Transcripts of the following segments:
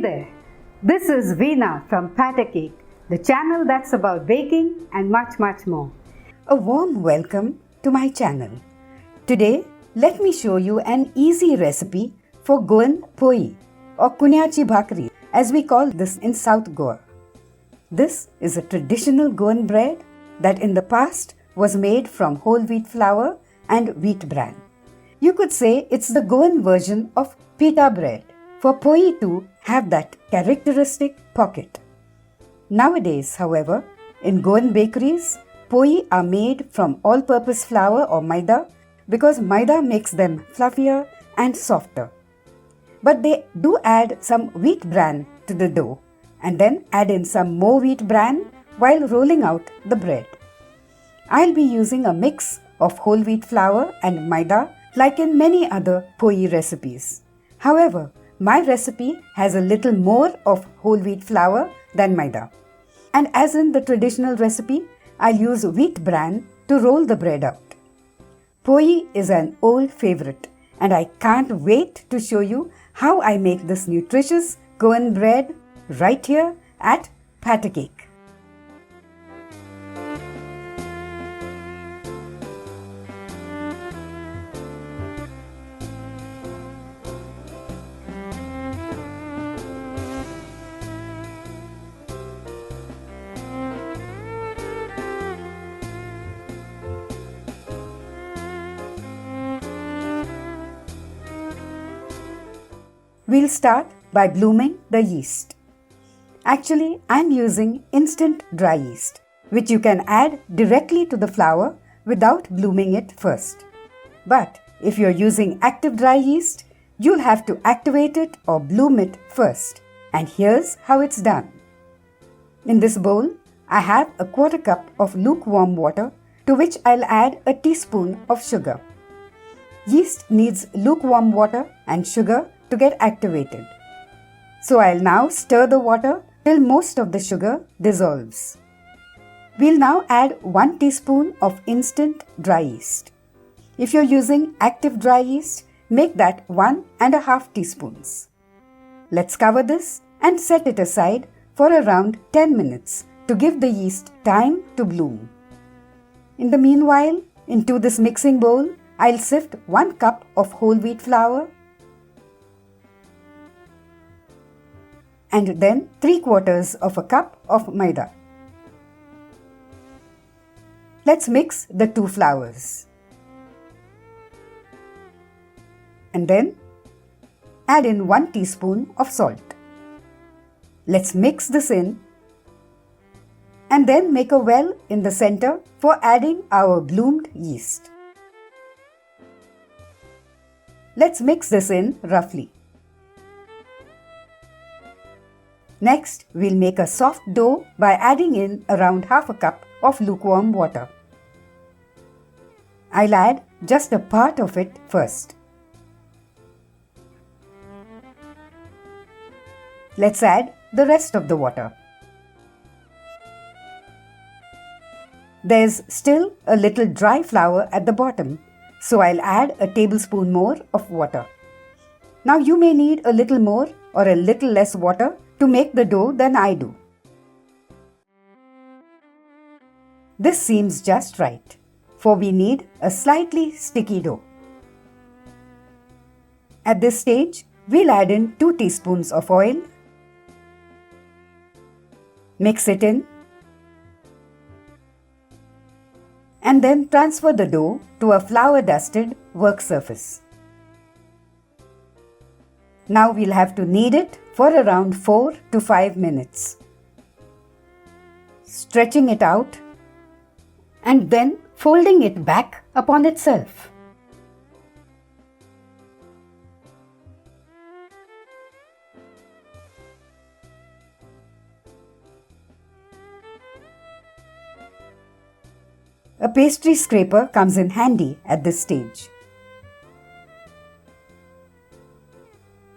there, this is Veena from Pita, the channel that's about baking and much more. A warm welcome to my channel. Today, let me show you an easy recipe for Goan Poee or cunneachi bhakri, as we call this in South Goa. This is a traditional Goan bread that in the past was made from whole wheat flour and wheat bran. You could say it's the Goan version of Pita bread, for Poee to have that characteristic pocket. Nowadays, however, in Goan bakeries, Poee are made from all-purpose flour or maida because maida makes them fluffier and softer. But they do add some wheat bran to the dough and then add in some more wheat bran while rolling out the bread. I'll be using a mix of whole wheat flour and maida like in many other Poee recipes. However, my recipe has a little more of whole wheat flour than maida. And as in the traditional recipe, I'll use wheat bran to roll the bread out. Poee is an old favorite and I can't wait to show you how I make this nutritious Goan bread right here at Pita. We'll start by blooming the yeast. Actually, I'm using instant dry yeast, which you can add directly to the flour without blooming it first. But if you're using active dry yeast, you'll have to activate it or bloom it first. And here's how it's done. In this bowl, I have a 1/4 cup of lukewarm water to which I'll add a teaspoon of sugar. Yeast needs lukewarm water and sugar to get activated. So I'll now stir the water till most of the sugar dissolves. We'll now add 1 teaspoon of instant dry yeast. If you're using active dry yeast, make that 1.5 teaspoons. Let's cover this and set it aside for around 10 minutes to give the yeast time to bloom. In the meanwhile, into this mixing bowl, I'll sift 1 cup of whole wheat flour and then 3/4 of a cup of maida. Let's mix the two flours. And then add in 1 teaspoon of salt. Let's mix this in and then make a well in the center for adding our bloomed yeast. Let's mix this in roughly. Next, we'll make a soft dough by adding in around 1/2 cup of lukewarm water. I'll add just a part of it first. Let's add the rest of the water. There's still a little dry flour at the bottom, so I'll add a tablespoon more of water. Now you may need a little more or a little less water to make the dough than I do. This seems just right, for we need a slightly sticky dough. At this stage, we'll add in 2 teaspoons of oil, mix it in, and then transfer the dough to a flour-dusted work surface. Now we'll have to knead it for around 4 to 5 minutes. Stretching it out and then folding it back upon itself. A pastry scraper comes in handy at this stage.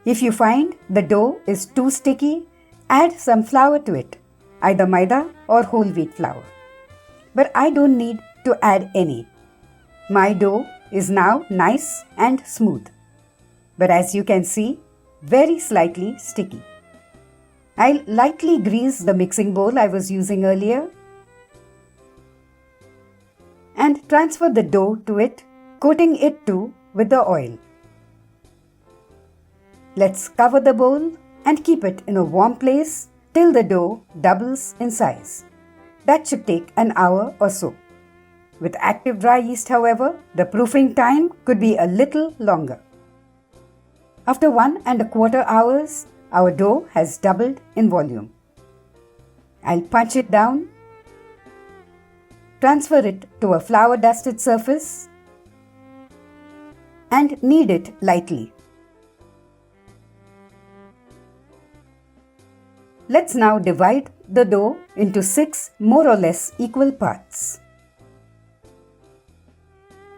If you find the dough is too sticky, add some flour to it, either maida or whole wheat flour. But I don't need to add any. My dough is now nice and smooth, but as you can see, very slightly sticky. I'll lightly grease the mixing bowl I was using earlier and transfer the dough to it, coating it too with the oil. Let's cover the bowl and keep it in a warm place till the dough doubles in size. That should take an hour or so. With active dry yeast, however, the proofing time could be a little longer. After 1¼ hours, our dough has doubled in volume. I'll punch it down, transfer it to a flour dusted surface and knead it lightly. Let's now divide the dough into 6 more or less equal parts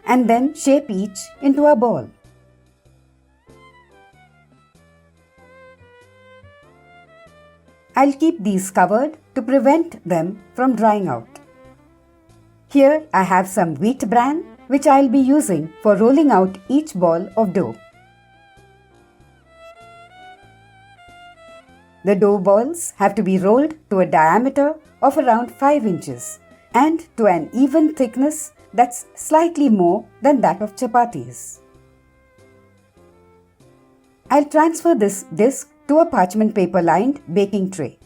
and then shape each into a ball. I'll keep these covered to prevent them from drying out. Here I have some wheat bran which I'll be using for rolling out each ball of dough. The dough balls have to be rolled to a diameter of around 5 inches and to an even thickness that's slightly more than that of chapatis. I'll transfer this disc to a parchment paper lined baking tray.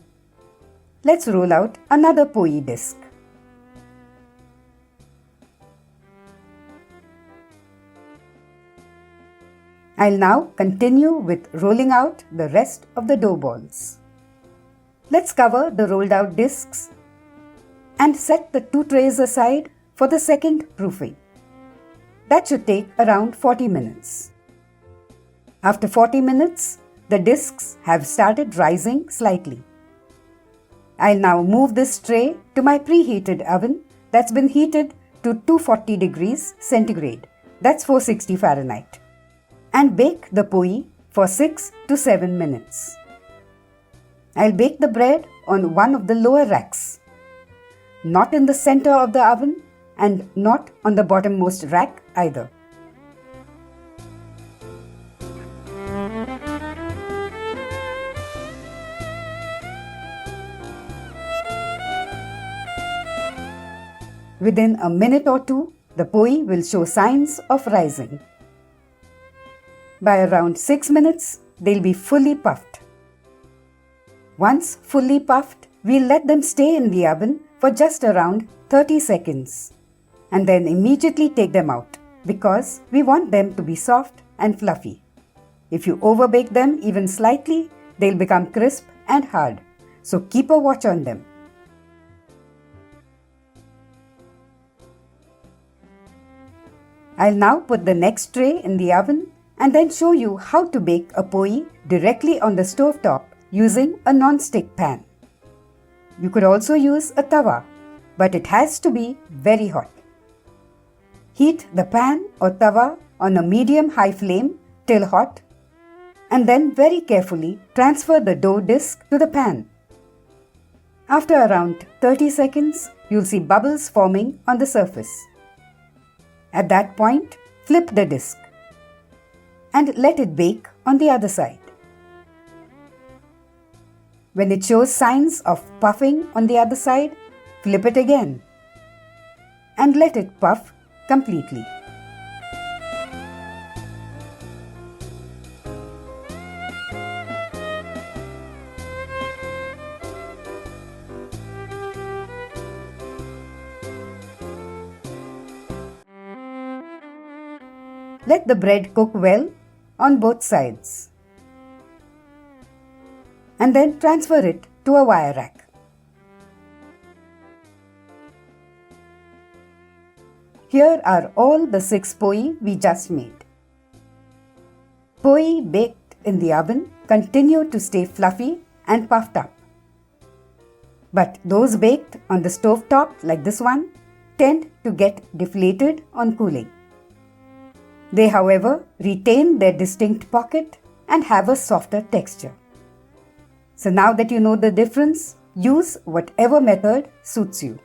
Let's roll out another Poee disc. I'll now continue with rolling out the rest of the dough balls. Let's cover the rolled out discs and set the 2 trays aside for the second proofing. That should take around 40 minutes. After 40 minutes, the discs have started rising slightly. I'll now move this tray to my preheated oven that's been heated to 240 degrees centigrade, that's 460 Fahrenheit, and bake the Poee for 6 to 7 minutes. I'll bake the bread on one of the lower racks, not in the center of the oven and not on the bottommost rack either. Within a minute or two, the Poee will show signs of rising. By around 6 minutes, they'll be fully puffed. Once fully puffed, we'll let them stay in the oven for just around 30 seconds and then immediately take them out because we want them to be soft and fluffy. If you overbake them even slightly, they'll become crisp and hard, so keep a watch on them. I'll now put the next tray in the oven and then show you how to bake a Poee directly on the stove top using a non-stick pan. You could also use a tawa, but it has to be very hot. Heat the pan or tawa on a medium-high flame till hot and then very carefully transfer the dough disc to the pan. After around 30 seconds, you'll see bubbles forming on the surface. At that point, flip the disc and let it bake on the other side. When it shows signs of puffing on the other side, flip it again and let it puff completely. Let the bread cook well on both sides and then transfer it to a wire rack. Here are all the 6 Poee we just made. Poee baked in the oven continue to stay fluffy and puffed up. But those baked on the stove top like this one tend to get deflated on cooling. They, however, retain their distinct pocket and have a softer texture. So now that you know the difference, use whatever method suits you.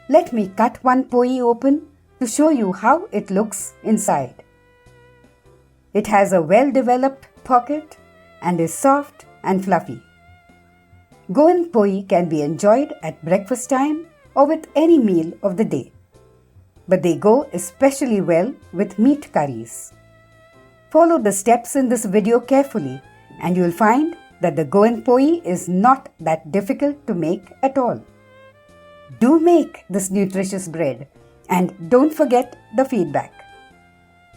Let me cut one Poee open to show you how it looks inside. It has a well-developed pocket and is soft and fluffy. Goan Poee can be enjoyed at breakfast time or with any meal of the day. But they go especially well with meat curries. Follow the steps in this video carefully and you will find that the Goan Poee is not that difficult to make at all. Do make this nutritious bread and don't forget the feedback.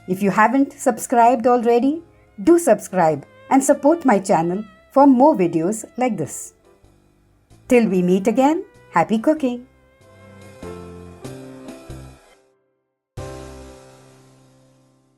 If you haven't subscribed already, do subscribe and support my channel for more videos like this. Till we meet again, happy cooking!